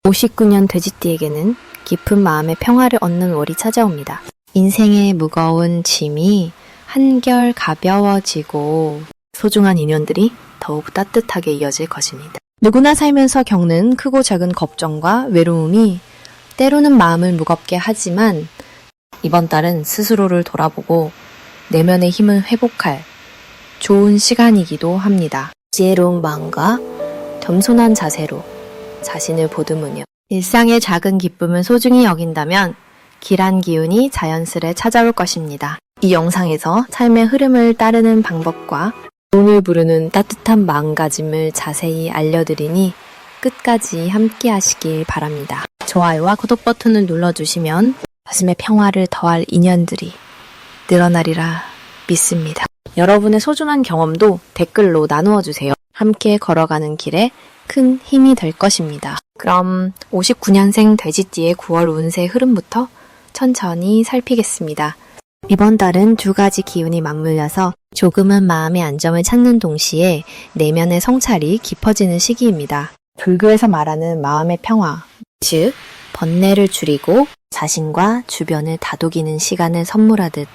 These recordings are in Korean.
59년 돼지띠에게는 깊은 마음의 평화를 얻는 월이 찾아옵니다. 인생의 무거운 짐이 한결 가벼워지고 소중한 인연들이 더욱 따뜻하게 이어질 것입니다. 누구나 살면서 겪는 크고 작은 걱정과 외로움이 때로는 마음을 무겁게 하지만 이번 달은 스스로를 돌아보고 내면의 힘을 회복할 좋은 시간이기도 합니다. 지혜로운 마음과 겸손한 자세로 자신을 보듬으며 일상의 작은 기쁨을 소중히 여긴다면 길한 기운이 자연스레 찾아올 것입니다. 이 영상에서 삶의 흐름을 따르는 방법과 운을 부르는 따뜻한 마음가짐을 자세히 알려드리니 끝까지 함께 하시길 바랍니다. 좋아요와 구독 버튼을 눌러주시면 가슴의 평화를 더할 인연들이 늘어나리라 믿습니다. 여러분의 소중한 경험도 댓글로 나누어주세요. 함께 걸어가는 길에 큰 힘이 될 것입니다. 그럼 59년생 돼지띠의 9월 운세 흐름부터 천천히 살피겠습니다. 이번 달은 두 가지 기운이 맞물려서 조금은 마음의 안정을 찾는 동시에 내면의 성찰이 깊어지는 시기입니다. 불교에서 말하는 마음의 평화, 즉 번뇌를 줄이고 자신과 주변을 다독이는 시간을 선물하듯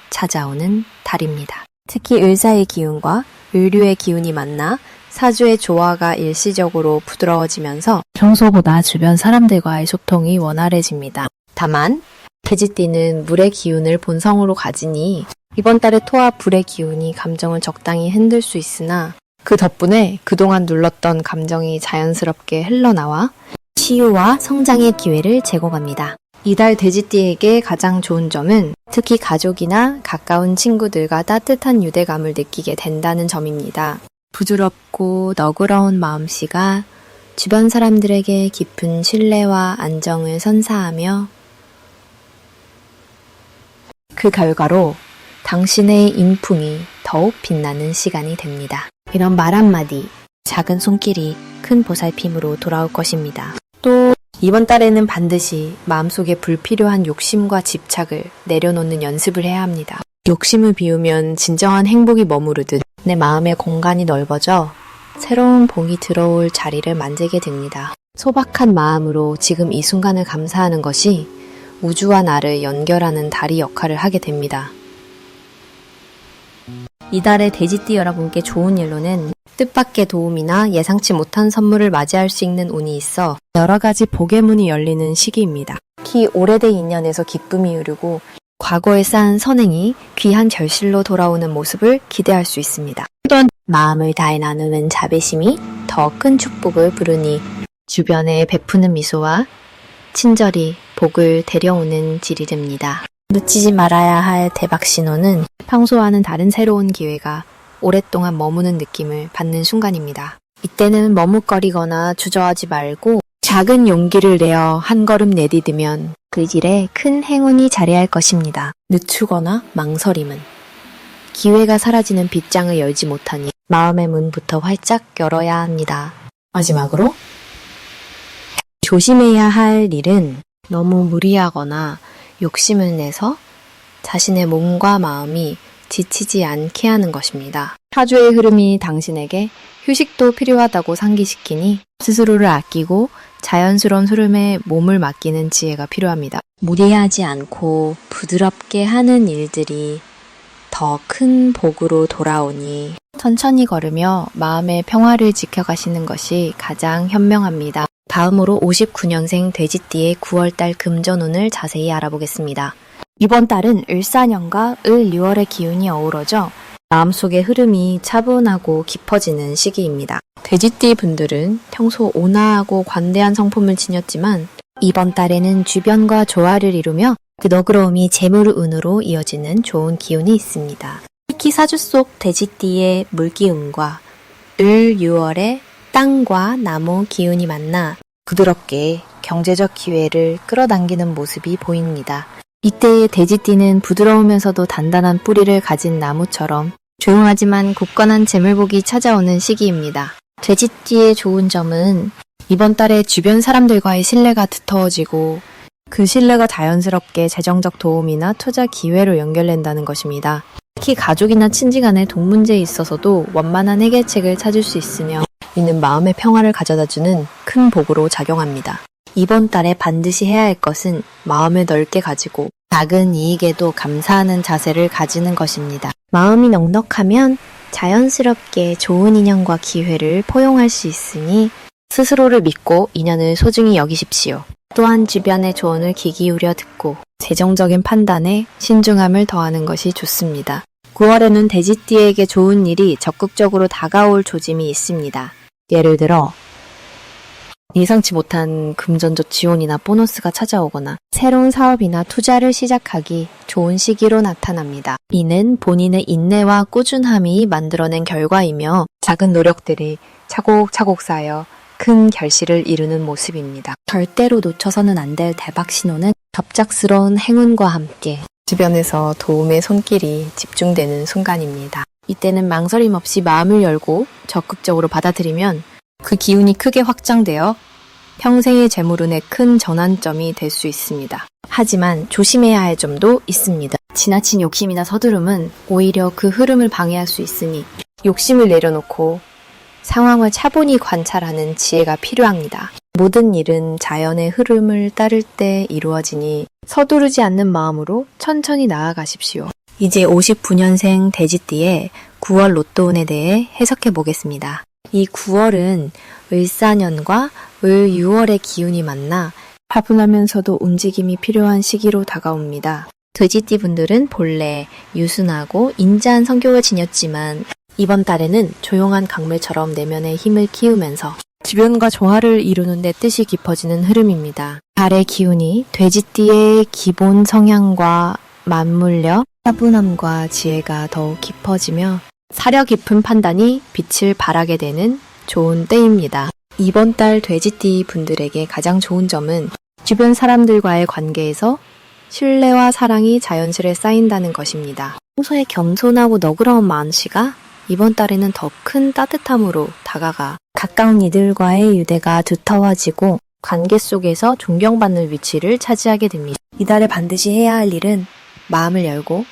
찾아오는 달입니다. 특히 을사의 기운과 을류의 기운이 만나 사주의 조화가 일시적으로 부드러워지면서 평소보다 주변 사람들과의 소통이 원활해집니다. 다만 돼지띠는 물의 기운을 본성으로 가지니 이번 달에 토와 불의 기운이 감정을 적당히 흔들 수 있으나 그 덕분에 그동안 눌렀던 감정이 자연스럽게 흘러나와 치유와 성장의 기회를 제공합니다. 이달 돼지띠에게 가장 좋은 점은 특히 가족이나 가까운 친구들과 따뜻한 유대감을 느끼게 된다는 점입니다. 부드럽고 너그러운 마음씨가 주변 사람들에게 깊은 신뢰와 안정을 선사하며 그 결과로 당신의 인품이 더욱 빛나는 시간이 됩니다. 이런 말 한마디, 작은 손길이 큰 보살핌으로 돌아올 것입니다. 또 이번 달에는 반드시 마음속에 불필요한 욕심과 집착을 내려놓는 연습을 해야 합니다. 욕심을 비우면 진정한 행복이 머무르듯 내 마음의 공간이 넓어져 새로운 복이 들어올 자리를 만들게 됩니다. 소박한 마음으로 지금 이 순간을 감사하는 것이 우주와 나를 연결하는 다리 역할을 하게 됩니다. 이달의 돼지띠 여러분께 좋은 일로는 뜻밖의 도움이나 예상치 못한 선물을 맞이할 수 있는 운이 있어 여러 가지 복의 문이 열리는 시기입니다. 특히 오래된 인연에서 기쁨이 흐르고 과거에 쌓은 선행이 귀한 결실로 돌아오는 모습을 기대할 수 있습니다. 또한 마음을 다해 나누는 자비심이 더 큰 축복을 부르니 주변에 베푸는 미소와 친절이 복을 데려오는 질이 됩니다. 놓치지 말아야 할 대박 신호는 평소와는 다른 새로운 기회가 오랫동안 머무는 느낌을 받는 순간입니다. 이때는 머뭇거리거나 주저하지 말고 작은 용기를 내어 한 걸음 내디디면 그 길에 큰 행운이 자리할 것입니다. 늦추거나 망설임은 기회가 사라지는 빗장을 열지 못하니 마음의 문부터 활짝 열어야 합니다. 마지막으로 조심해야 할 일은 너무 무리하거나 욕심을 내서 자신의 몸과 마음이 지치지 않게 하는 것입니다. 사주의 흐름이 당신에게 휴식도 필요하다고 상기시키니 스스로를 아끼고 자연스러운 흐름에 몸을 맡기는 지혜가 필요합니다. 무리하지 않고 부드럽게 하는 일들이 더 큰 복으로 돌아오니 천천히 걸으며 마음의 평화를 지켜가시는 것이 가장 현명합니다. 다음으로 59년생 돼지띠의 9월달 금전운을 자세히 알아보겠습니다. 이번 달은 을사년과 을유월의 기운이 어우러져 마음속의 흐름이 차분하고 깊어지는 시기입니다. 돼지띠 분들은 평소 온화하고 관대한 성품을 지녔지만 이번 달에는 주변과 조화를 이루며 그 너그러움이 재물운으로 이어지는 좋은 기운이 있습니다. 특히 사주 속 돼지띠의 물기운과 을유월의 땅과 나무 기운이 만나 부드럽게 경제적 기회를 끌어당기는 모습이 보입니다. 이때의 돼지띠는 부드러우면서도 단단한 뿌리를 가진 나무처럼 조용하지만 굳건한 재물복이 찾아오는 시기입니다. 돼지띠의 좋은 점은 이번 달에 주변 사람들과의 신뢰가 두터워지고 그 신뢰가 자연스럽게 재정적 도움이나 투자 기회로 연결된다는 것입니다. 특히 가족이나 친지 간의 돈 문제에 있어서도 원만한 해결책을 찾을 수 있으며 이는 마음의 평화를 가져다주는 큰 복으로 작용합니다. 이번 달에 반드시 해야 할 것은 마음을 넓게 가지고 작은 이익에도 감사하는 자세를 가지는 것입니다. 마음이 넉넉하면 자연스럽게 좋은 인연과 기회를 포용할 수 있으니 스스로를 믿고 인연을 소중히 여기십시오. 또한 주변의 조언을 귀 기울여 듣고 재정적인 판단에 신중함을 더하는 것이 좋습니다. 9월에는 돼지띠에게 좋은 일이 적극적으로 다가올 조짐이 있습니다. 예를 들어 예상치 못한 금전적 지원이나 보너스가 찾아오거나 새로운 사업이나 투자를 시작하기 좋은 시기로 나타납니다. 이는 본인의 인내와 꾸준함이 만들어낸 결과이며 작은 노력들이 차곡차곡 쌓여 큰 결실을 이루는 모습입니다. 절대로 놓쳐서는 안 될 대박 신호는 갑작스러운 행운과 함께 주변에서 도움의 손길이 집중되는 순간입니다. 이때는 망설임 없이 마음을 열고 적극적으로 받아들이면 그 기운이 크게 확장되어 평생의 재물운의 큰 전환점이 될 수 있습니다. 하지만 조심해야 할 점도 있습니다. 지나친 욕심이나 서두름은 오히려 그 흐름을 방해할 수 있으니 욕심을 내려놓고 상황을 차분히 관찰하는 지혜가 필요합니다. 모든 일은 자연의 흐름을 따를 때 이루어지니 서두르지 않는 마음으로 천천히 나아가십시오. 이제 59년생 돼지띠의 9월 로또운에 대해 해석해 보겠습니다. 이 9월은 을사년과 을유월의 기운이 만나 차분하면서도 움직임이 필요한 시기로 다가옵니다. 돼지띠 분들은 본래 유순하고 인자한 성격을 지녔지만 이번 달에는 조용한 강물처럼 내면의 힘을 키우면서 주변과 조화를 이루는 데 뜻이 깊어지는 흐름입니다. 달의 기운이 돼지띠의 기본 성향과 맞물려 차분함과 지혜가 더욱 깊어지며 사려 깊은 판단이 빛을 발하게 되는 좋은 때입니다. 이번 달 돼지띠 분들에게 가장 좋은 점은 주변 사람들과의 관계에서 신뢰와 사랑이 자연스레 쌓인다는 것입니다. 평소에 겸손하고 너그러운 마음씨가 이번 달에는 더 큰 따뜻함으로 다가가 가까운 이들과의 유대가 두터워지고 관계 속에서 존경받는 위치를 차지하게 됩니다. 이달에 반드시 해야 할 일은 마음을 열고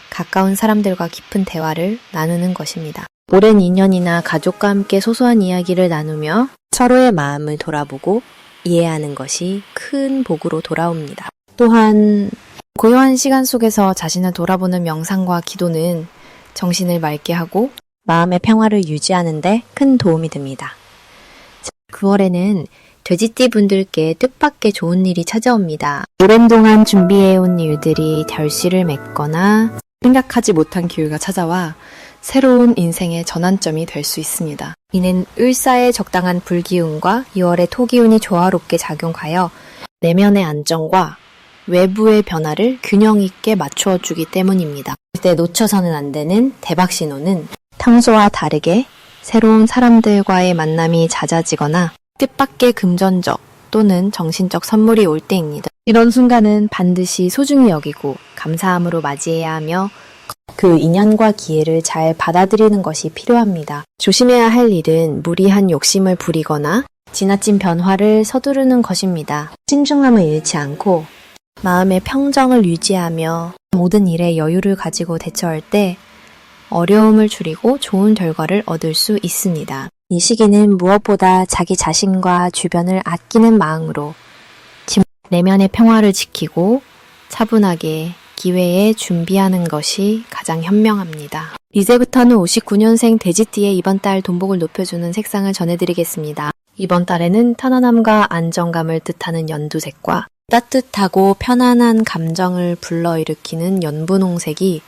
가까운 사람들과 깊은 대화를 나누는 것입니다. 오랜 인연이나 가족과 함께 소소한 이야기를 나누며 서로의 마음을 돌아보고 이해하는 것이 큰 복으로 돌아옵니다. 또한 고요한 시간 속에서 자신을 돌아보는 명상과 기도는 정신을 맑게 하고 마음의 평화를 유지하는 데 큰 도움이 됩니다. 9월에는 돼지띠 분들께 뜻밖의 좋은 일이 찾아옵니다. 오랜 동안 준비해온 일들이 결실을 맺거나 생각하지 못한 기회가 찾아와 새로운 인생의 전환점이 될 수 있습니다. 이는 을사의 적당한 불기운과 2월의 토기운이 조화롭게 작용하여 내면의 안정과 외부의 변화를 균형 있게 맞추어 주기 때문입니다. 그때 놓쳐서는 안 되는 대박 신호는 평소와 다르게 새로운 사람들과의 만남이 잦아지거나 뜻밖의 금전적 또는 정신적 선물이 올 때입니다. 이런 순간은 반드시 소중히 여기고 감사함으로 맞이해야 하며 그 인연과 기회를 잘 받아들이는 것이 필요합니다. 조심해야 할 일은 무리한 욕심을 부리거나 지나친 변화를 서두르는 것입니다. 신중함을 잃지 않고 마음의 평정을 유지하며 모든 일에 여유를 가지고 대처할 때 어려움을 줄이고 좋은 결과를 얻을 수 있습니다. 이 시기는 무엇보다 자기 자신과 주변을 아끼는 마음으로 내면의 평화를 지키고 차분하게 기회에 준비하는 것이 가장 현명합니다. 이제부터는 59년생 돼지띠의 이번 달 돈복을 높여주는 색상을 전해드리겠습니다. 이번 달에는 편안함과 안정감을 뜻하는 연두색과 따뜻하고 편안한 감정을 불러일으키는 연분홍색이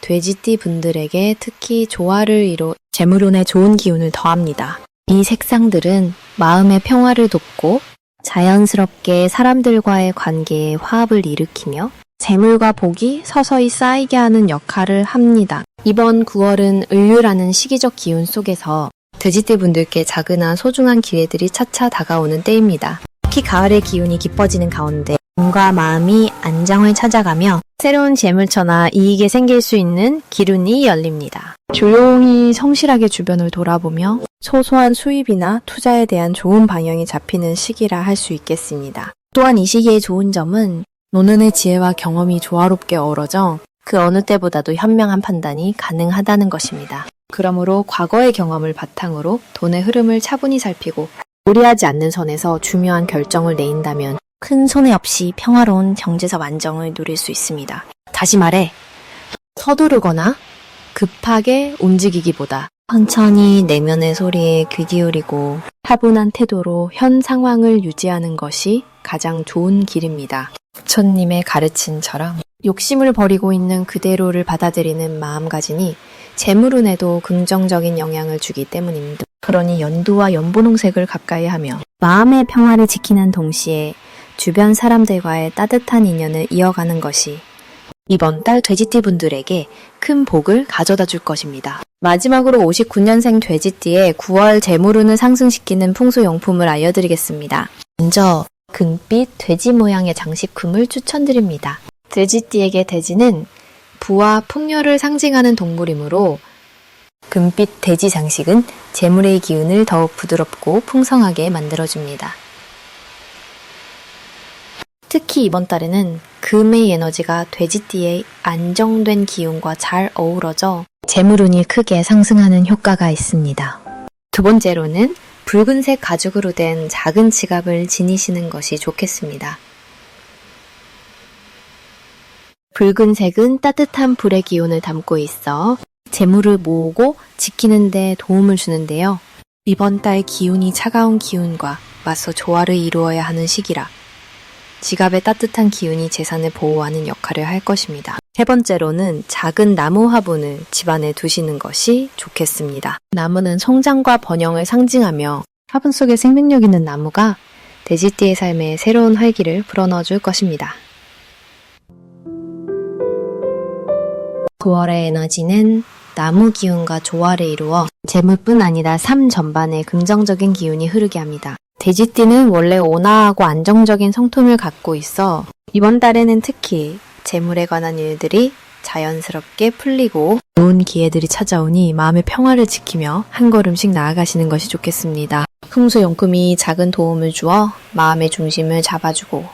돼지띠 분들에게 특히 조화를 이뤄 재물운에 좋은 기운을 더합니다. 이 색상들은 마음의 평화를 돕고 자연스럽게 사람들과의 관계에 화합을 일으키며 재물과 복이 서서히 쌓이게 하는 역할을 합니다. 이번 9월은 을유라는 시기적 기운 속에서 돼지띠 분들께 작으나 소중한 기회들이 차차 다가오는 때입니다. 특히 가을의 기운이 깊어지는 가운데 몸과 마음이 안정을 찾아가며 새로운 재물처나 이익이 생길 수 있는 기운이 열립니다. 조용히 성실하게 주변을 돌아보며 소소한 수입이나 투자에 대한 좋은 방향이 잡히는 시기라 할 수 있겠습니다. 또한 이 시기의 좋은 점은 노는의 지혜와 경험이 조화롭게 어우러져 그 어느 때보다도 현명한 판단이 가능하다는 것입니다. 그러므로 과거의 경험을 바탕으로 돈의 흐름을 차분히 살피고 무리하지 않는 선에서 중요한 결정을 내린다면 큰 손해 없이 평화로운 경제적 안정을 누릴 수 있습니다. 다시 말해, 서두르거나 급하게 움직이기보다 천천히 내면의 소리에 귀 기울이고 차분한 태도로 현 상황을 유지하는 것이 가장 좋은 길입니다. 부처님의 가르침처럼 욕심을 버리고 있는 그대로를 받아들이는 마음가짐이 재물운에도 긍정적인 영향을 주기 때문입니다. 그러니 연두와 연분홍색을 가까이 하며 마음의 평화를 지키는 동시에 주변 사람들과의 따뜻한 인연을 이어가는 것이 이번 달 돼지띠 분들에게 큰 복을 가져다 줄 것입니다. 마지막으로 59년생 돼지띠의 9월 재물운을 상승시키는 풍수용품을 알려드리겠습니다. 먼저 금빛 돼지 모양의 장식품을 추천드립니다. 돼지띠에게 돼지는 부와 풍요를 상징하는 동물이므로 금빛 돼지 장식은 재물의 기운을 더욱 부드럽고 풍성하게 만들어줍니다. 특히 이번 달에는 금의 에너지가 돼지띠의 안정된 기운과 잘 어우러져 재물운이 크게 상승하는 효과가 있습니다. 두 번째로는 붉은색 가죽으로 된 작은 지갑을 지니시는 것이 좋겠습니다. 붉은색은 따뜻한 불의 기운을 담고 있어 재물을 모으고 지키는 데 도움을 주는데요. 이번 달 기운이 차가운 기운과 맞서 조화를 이루어야 하는 시기라 지갑의 따뜻한 기운이 재산을 보호하는 역할을 할 것입니다. 세 번째로는 작은 나무 화분을 집안에 두시는 것이 좋겠습니다. 나무는 성장과 번영을 상징하며 화분 속에 생명력 있는 나무가 돼지띠의 삶에 새로운 활기를 불어넣어줄 것입니다. 9월의 에너지는 나무 기운과 조화를 이루어 재물뿐 아니라 삶 전반에 긍정적인 기운이 흐르게 합니다. 돼지띠는 원래 온화하고 안정적인 성품을 갖고 있어 이번 달에는 특히 재물에 관한 일들이 자연스럽게 풀리고 좋은 기회들이 찾아오니 마음의 평화를 지키며 한 걸음씩 나아가시는 것이 좋겠습니다. 풍수용품이 작은 도움을 주어 마음의 중심을 잡아주고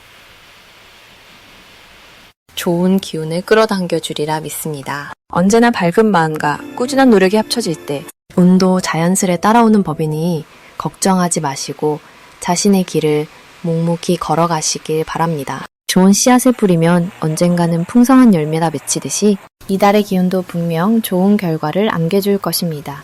좋은 기운을 끌어당겨 주리라 믿습니다. 언제나 밝은 마음과 꾸준한 노력이 합쳐질 때 운도 자연스레 따라오는 법이니 걱정하지 마시고 자신의 길을 묵묵히 걸어가시길 바랍니다. 좋은 씨앗을 뿌리면 언젠가는 풍성한 열매가 맺히듯이 이달의 기운도 분명 좋은 결과를 안겨줄 것입니다.